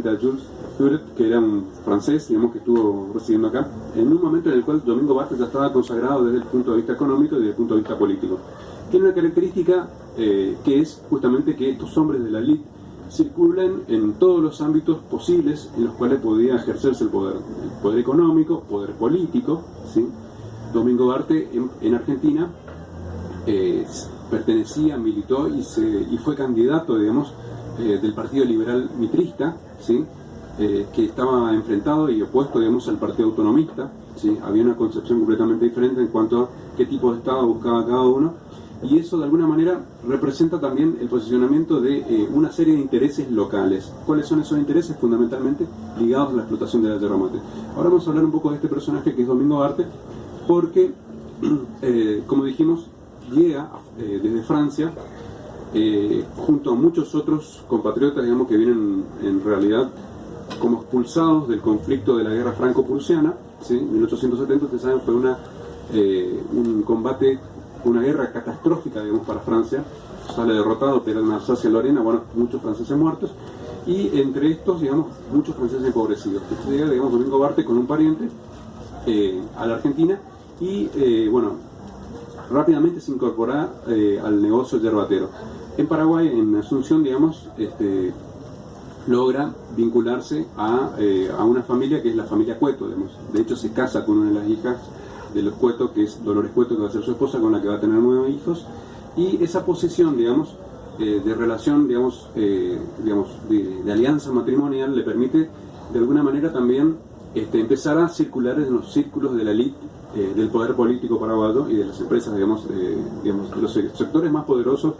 frente a Jules Furet, que era un francés, digamos, que estuvo residiendo acá, en un momento en el cual Domingo Barthes ya estaba consagrado desde el punto de vista económico y desde el punto de vista político. Tiene una característica que es justamente que estos hombres de la élite circulan en todos los ámbitos posibles en los cuales podía ejercerse el poder económico, poder político, ¿sí? Domingo Barthes en Argentina pertenecía, militó y fue candidato, digamos, del Partido Liberal Mitrista, ¿sí? Que estaba enfrentado y opuesto, digamos, al Partido Autonomista, ¿sí? Había una concepción completamente diferente en cuanto a qué tipo de Estado buscaba cada uno, y eso de alguna manera representa también el posicionamiento de una serie de intereses locales. ¿Cuáles son esos intereses? Fundamentalmente ligados a la explotación de la yerba mate. Ahora vamos a hablar un poco de este personaje que es Domingo Barthes, porque, como dijimos, llega desde Francia, junto a muchos otros compatriotas, digamos, que vienen en realidad como expulsados del conflicto de la guerra franco-prusiana, ¿sí? 1870, ustedes saben, fue un combate, una guerra catastrófica, digamos, para Francia. Sale derrotado, pero en Alsacia-Lorena, bueno, muchos franceses muertos, y entre estos, digamos, muchos franceses empobrecidos. Entonces llega, digamos, Domingo Barthes con un pariente a la Argentina, y bueno, rápidamente se incorpora al negocio yerbatero. En Paraguay, en Asunción, digamos, logra vincularse a una familia que es la familia Cueto, digamos. De hecho, se casa con una de las hijas de los Cueto, que es Dolores Cueto, que va a ser su esposa, con la que va a tener 9 hijos, y esa posesión, digamos, de relación, digamos, de alianza matrimonial le permite, de alguna manera, también empezar a circular en los círculos de la élite del poder político paraguayo y de las empresas, digamos, de los sectores más poderosos.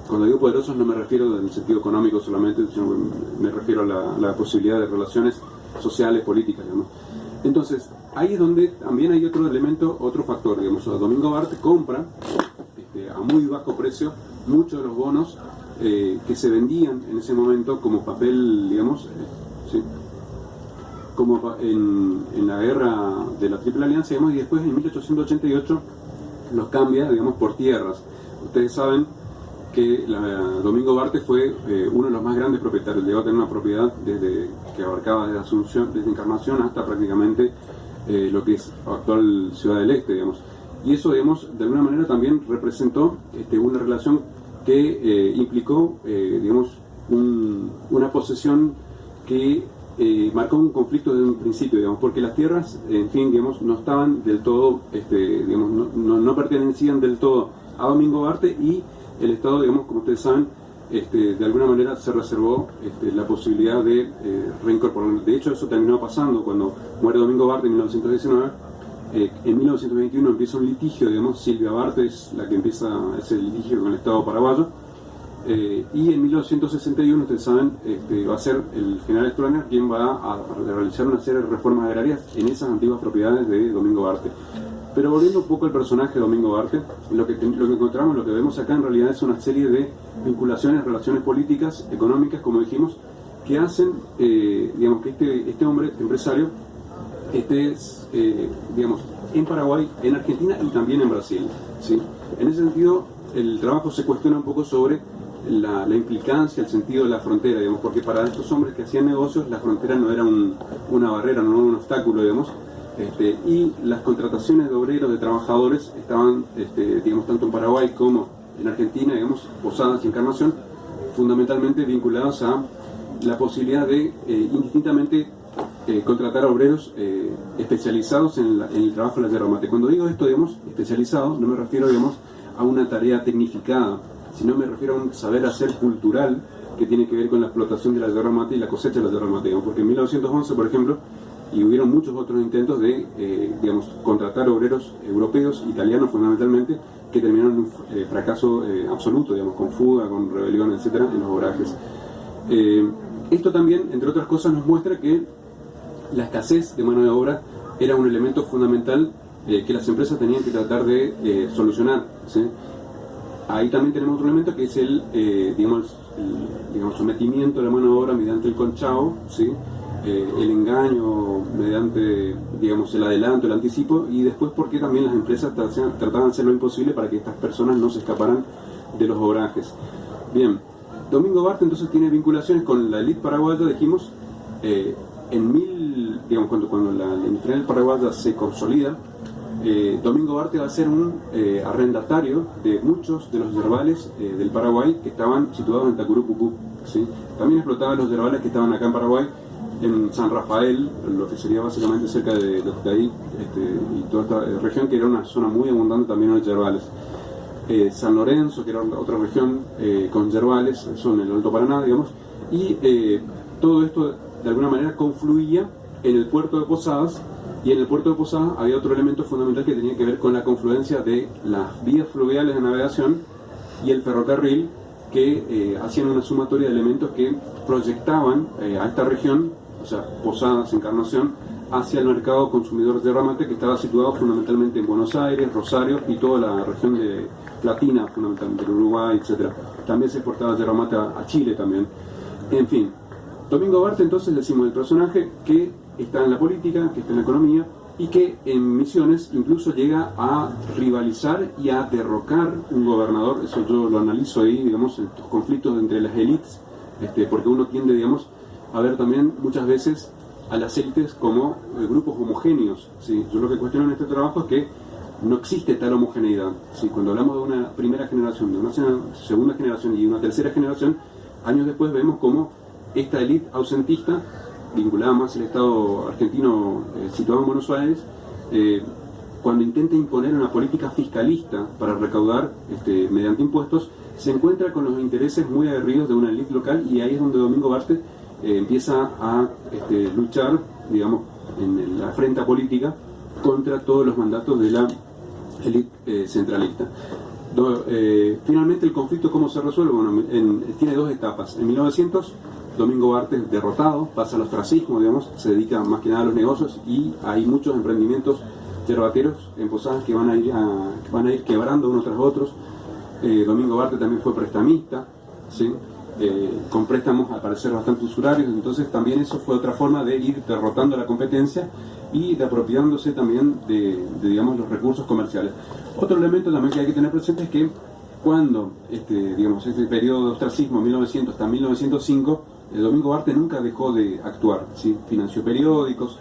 Cuando digo poderosos no me refiero en el sentido económico solamente, sino me refiero a la posibilidad de relaciones sociales, políticas, digamos. Entonces, ahí es donde también hay otro elemento, otro factor, digamos. Domingo Barthes compra a muy bajo precio muchos de los bonos que se vendían en ese momento como papel, digamos, ¿sí? Como en la guerra de la Triple Alianza, digamos, y después en 1888 los cambia, digamos, por tierras. Ustedes saben que Domingo Barthes fue uno de los más grandes propietarios. Llegó a tener una propiedad que abarcaba desde Asunción, desde Encarnación hasta prácticamente lo que es actual Ciudad del Este, digamos. Y eso, digamos, de alguna manera también representó una relación que implicó, digamos, una posesión que marcó un conflicto desde un principio, digamos, porque las tierras, en fin, digamos, no estaban del todo, digamos, no pertenecían del todo a Domingo Barthes, y el Estado, digamos, como ustedes saben, de alguna manera se reservó la posibilidad de reincorporar. De hecho, eso terminó pasando cuando muere Domingo Barthes en 1919. En 1921 empieza un litigio, digamos, Silvia Barthes es la que empieza ese litigio con el Estado paraguayo, y en 1961, ustedes saben, va a ser el general Stroessner quien va a realizar una serie de reformas agrarias en esas antiguas propiedades de Domingo Barthes. Pero volviendo un poco al personaje de Domingo Barthes, lo que encontramos, lo que vemos acá en realidad es una serie de vinculaciones, relaciones políticas, económicas, como dijimos, que hacen, digamos, que este hombre, este empresario, digamos, en Paraguay, en Argentina y también en Brasil, ¿sí? En ese sentido, el trabajo se cuestiona un poco sobre la implicancia, el sentido de la frontera, digamos, porque para estos hombres que hacían negocios, la frontera no era una barrera, no era un obstáculo, digamos. Y las contrataciones de obreros, de trabajadores, estaban, digamos, tanto en Paraguay como en Argentina, digamos, Posadas y Encarnación, fundamentalmente vinculados a la posibilidad de indistintamente contratar a obreros especializados en el trabajo de la yerba mate. Cuando digo esto, digamos, especializado, no me refiero, digamos, a una tarea tecnificada, sino me refiero a un saber hacer cultural que tiene que ver con la explotación de la yerba mate y la cosecha de la yerba mate, digamos, porque en 1911, por ejemplo, y hubieron muchos otros intentos de, digamos, contratar obreros europeos, italianos fundamentalmente, que terminaron en un fracaso absoluto, digamos, con fuga, con rebelión, etcétera, en los obrajes. Esto también, entre otras cosas, nos muestra que la escasez de mano de obra era un elemento fundamental que las empresas tenían que tratar de solucionar, ¿sí? Ahí también tenemos otro elemento que es digamos, sometimiento de la mano de obra mediante el conchavo, ¿sí? El engaño mediante, digamos, el adelanto, el anticipo, y después porque también las empresas trataban de hacer lo imposible para que estas personas no se escaparan de los obrajes. Bien, Domingo Barte entonces tiene vinculaciones con la élite paraguaya, dijimos, digamos, cuando la industrial paraguaya se consolida, Domingo Barte va a ser un arrendatario de muchos de los yerbales del Paraguay que estaban situados en Tacurupucú, ¿sí? También explotaba los yerbales que estaban acá en Paraguay, en San Rafael, lo que sería básicamente cerca de ahí, y toda esta región, que era una zona muy abundante también en yerbales. San Lorenzo, que era otra región con yerbales, son en el Alto Paraná, digamos, y todo esto de alguna manera confluía en el puerto de Posadas, y en el puerto de Posadas había otro elemento fundamental que tenía que ver con la confluencia de las vías fluviales de navegación y el ferrocarril, que hacían una sumatoria de elementos que proyectaban a esta región, o sea, Posadas, Encarnación, hacia el mercado consumidor de yerba mate, que estaba situado fundamentalmente en Buenos Aires, Rosario y toda la región de Latina, fundamentalmente Uruguay, etc. También se exportaba yerba mate a Chile también. En fin, Domingo Barte, entonces, decimos, el personaje que está en la política, que está en la economía, y que en Misiones incluso llega a rivalizar y a derrocar un gobernador. Eso yo lo analizo ahí, digamos, en estos conflictos entre las élites, porque uno tiende, digamos, a ver también muchas veces a las élites como grupos homogéneos, ¿sí? Yo lo que cuestiono en este trabajo es que no existe tal homogeneidad, ¿sí? Cuando hablamos de una primera generación, de una segunda generación y una tercera generación, años después vemos cómo esta élite ausentista, vinculada más al Estado argentino situado en Buenos Aires, cuando intenta imponer una política fiscalista para recaudar mediante impuestos, se encuentra con los intereses muy aguerridos de una élite local, y ahí es donde Domingo Barte empieza a luchar, digamos, en la afrenta política contra todos los mandatos de la élite centralista. Finalmente, el conflicto, ¿cómo se resuelve? Bueno, tiene dos etapas. En 1900, Domingo Barte, derrotado, pasa al ostracismo, digamos, se dedica más que nada a los negocios, y hay muchos emprendimientos yerbateros en Posadas que van a ir quebrando unos tras otros. Domingo Barte también fue prestamista, ¿sí? Con préstamos al parecer bastante usurarios, entonces también eso fue otra forma de ir derrotando la competencia y de apropiándose también de digamos, los recursos comerciales. Otro elemento también que hay que tener presente es que cuando digamos, este periodo de ostracismo, 1900 hasta 1905, Domingo Barte nunca dejó de actuar, ¿sí? Financió periódicos,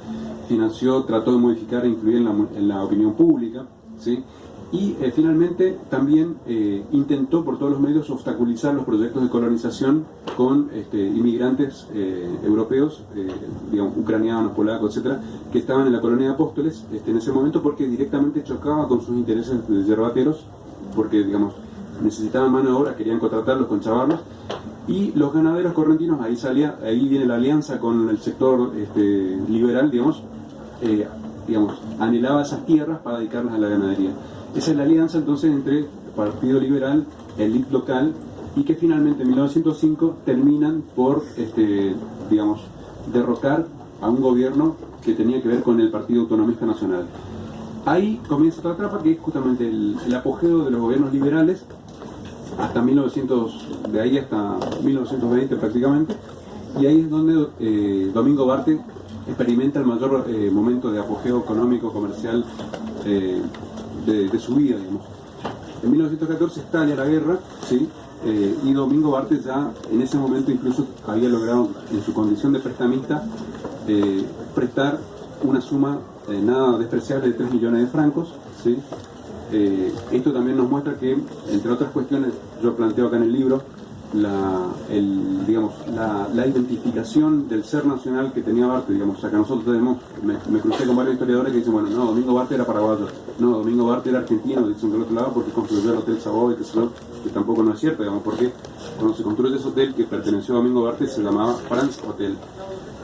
trató de modificar e influir en la opinión pública, ¿sí? Y finalmente también intentó por todos los medios obstaculizar los proyectos de colonización con inmigrantes europeos, digamos, ucranianos, polacos, etcétera, que estaban en la colonia de Apóstoles en ese momento, porque directamente chocaba con sus intereses de yerbateros, porque, digamos, necesitaban mano de obra, querían contratarlos, conchavarlos, y los ganaderos correntinos, ahí viene la alianza con el sector liberal, digamos, anhelaba esas tierras para dedicarlas a la ganadería. Esa es la alianza entonces entre el Partido Liberal, élite local, y que finalmente en 1905 terminan por, digamos, derrocar a un gobierno que tenía que ver con el Partido Autonomista Nacional. Ahí comienza otra etapa, que es justamente el apogeo de los gobiernos liberales, hasta 1900, de ahí hasta 1920 prácticamente, y ahí es donde Domingo Barte experimenta el mayor momento de apogeo económico, comercial de su vida, digamos. En 1914 estalla la guerra, ¿sí? Y Domingo Barte ya en ese momento incluso había logrado, en su condición de prestamista, prestar una suma nada despreciable de 3 millones de francos, ¿sí? Esto también nos muestra que, entre otras cuestiones, yo planteo acá en el libro, digamos, la identificación del ser nacional que tenía Barte, digamos. Acá nosotros tenemos, me crucé con varios historiadores que dicen, bueno, no, Domingo Barte era paraguayo, no, Domingo Barte era argentino, dicen del otro lado, porque construyó el Hotel Savoy, que tampoco no es cierto, digamos, porque cuando se construye ese hotel que perteneció a Domingo Barte se llamaba France Hotel,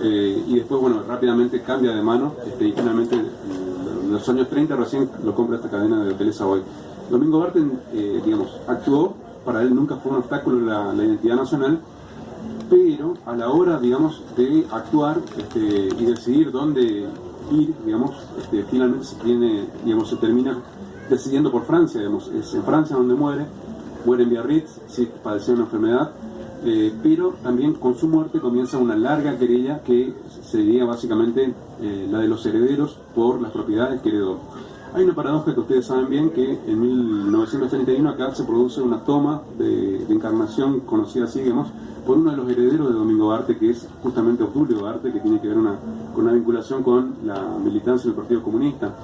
y después, bueno, rápidamente cambia de mano, y finalmente en los años 30 recién lo compra esta cadena de hoteles Savoy. Domingo Barte, digamos, actuó, para él nunca fue un obstáculo la identidad nacional, pero a la hora, digamos, de actuar y decidir dónde ir, digamos, finalmente se termina decidiendo por Francia, digamos. Es en Francia donde muere en Biarritz, sí, padeció una enfermedad, pero también con su muerte comienza una larga querella que sería básicamente la de los herederos por las propiedades que heredó. Hay una paradoja que ustedes saben bien, que en 1931 acá se produce una toma de Encarnación, conocida así, digamos, por uno de los herederos de Domingo Arte, que es justamente Obdulio Arte, que tiene que ver con una vinculación con la militancia del Partido Comunista.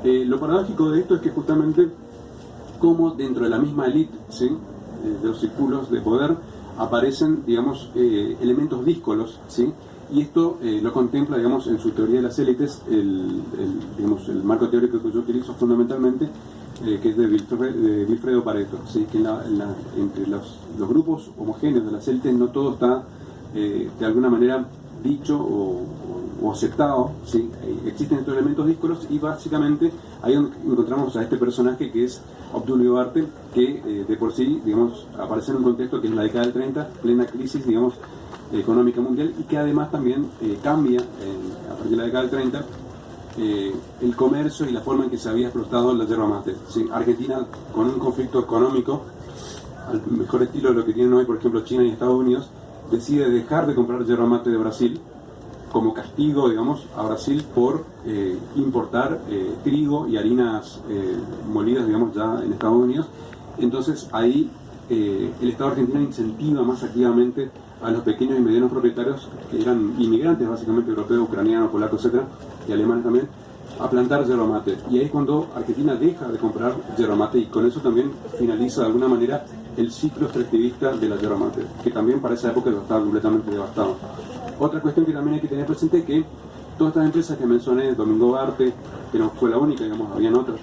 Lo paradójico de esto es que justamente como dentro de la misma élite, ¿sí?, de los círculos de poder, aparecen, digamos, elementos díscolos, ¿sí? Y esto lo contempla, digamos, en su teoría de las élites, digamos, el marco teórico que yo utilizo fundamentalmente, que es de Vilfredo Pareto, ¿sí? Que entre los grupos homogéneos de las élites no todo está de alguna manera dicho o aceptado, ¿sí? Existen estos elementos díscolos y básicamente ahí encontramos a este personaje que es Obdulio Arte, que de por sí, digamos, aparece en un contexto que es la década del 30, plena crisis, digamos, económica mundial, y que además también cambia a partir de la década del 30 el comercio y la forma en que se había explotado la yerba mate, ¿sí? Argentina, con un conflicto económico al mejor estilo de lo que tienen hoy, por ejemplo, China y Estados Unidos, decide dejar de comprar yerba mate de Brasil como castigo, digamos, a Brasil por importar trigo y harinas molidas, digamos, ya en Estados Unidos. Entonces ahí el Estado argentino incentiva más activamente a los pequeños y medianos propietarios, que eran inmigrantes básicamente europeos, ucranianos, polacos, etcétera, y alemanes también, a plantar yerba mate. Y ahí es cuando Argentina deja de comprar yerba mate, y con eso también finaliza de alguna manera el ciclo extractivista de la yerba mate, que también para esa época estaba completamente devastado. Otra cuestión que también hay que tener presente es que todas estas empresas que mencioné, Domingo Arte, que no fue la única, digamos, habían otras,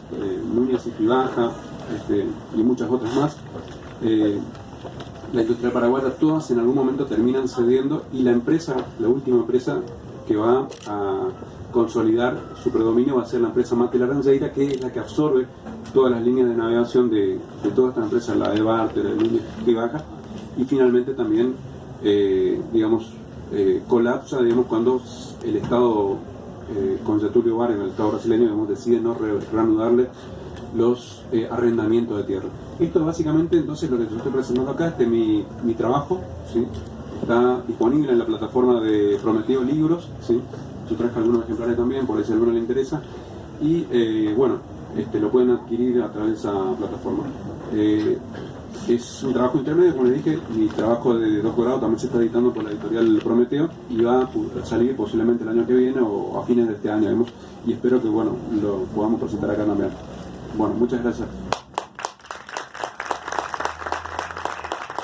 Núñez y Fribaja, y muchas otras más, la industria paraguaya, todas en algún momento terminan cediendo, y la última empresa que va a consolidar su predominio va a ser la empresa Mate Laranjeira, que es la que absorbe todas las líneas de navegación de todas estas empresas, la de Arte, la de Núñez y Fribaja, y finalmente también, digamos, colapsa, digamos, cuando el Estado con Getúlio Vargas, el Estado brasileño, digamos, decide no reanudarle los arrendamientos de tierra. Esto es básicamente entonces lo que yo estoy presentando acá. Mi trabajo, ¿sí?, está disponible en la plataforma de Prometeo Libros, ¿sí? Yo traje algunos ejemplares también, por si a alguno le interesa, y bueno, lo pueden adquirir a través de esa plataforma. Es un trabajo intermedio, como les dije. Mi trabajo de doctorado también se está editando por la editorial Prometeo y va a salir posiblemente el año que viene o a fines de este año, digamos, y espero que, bueno, lo podamos presentar acá también. Bueno, muchas gracias.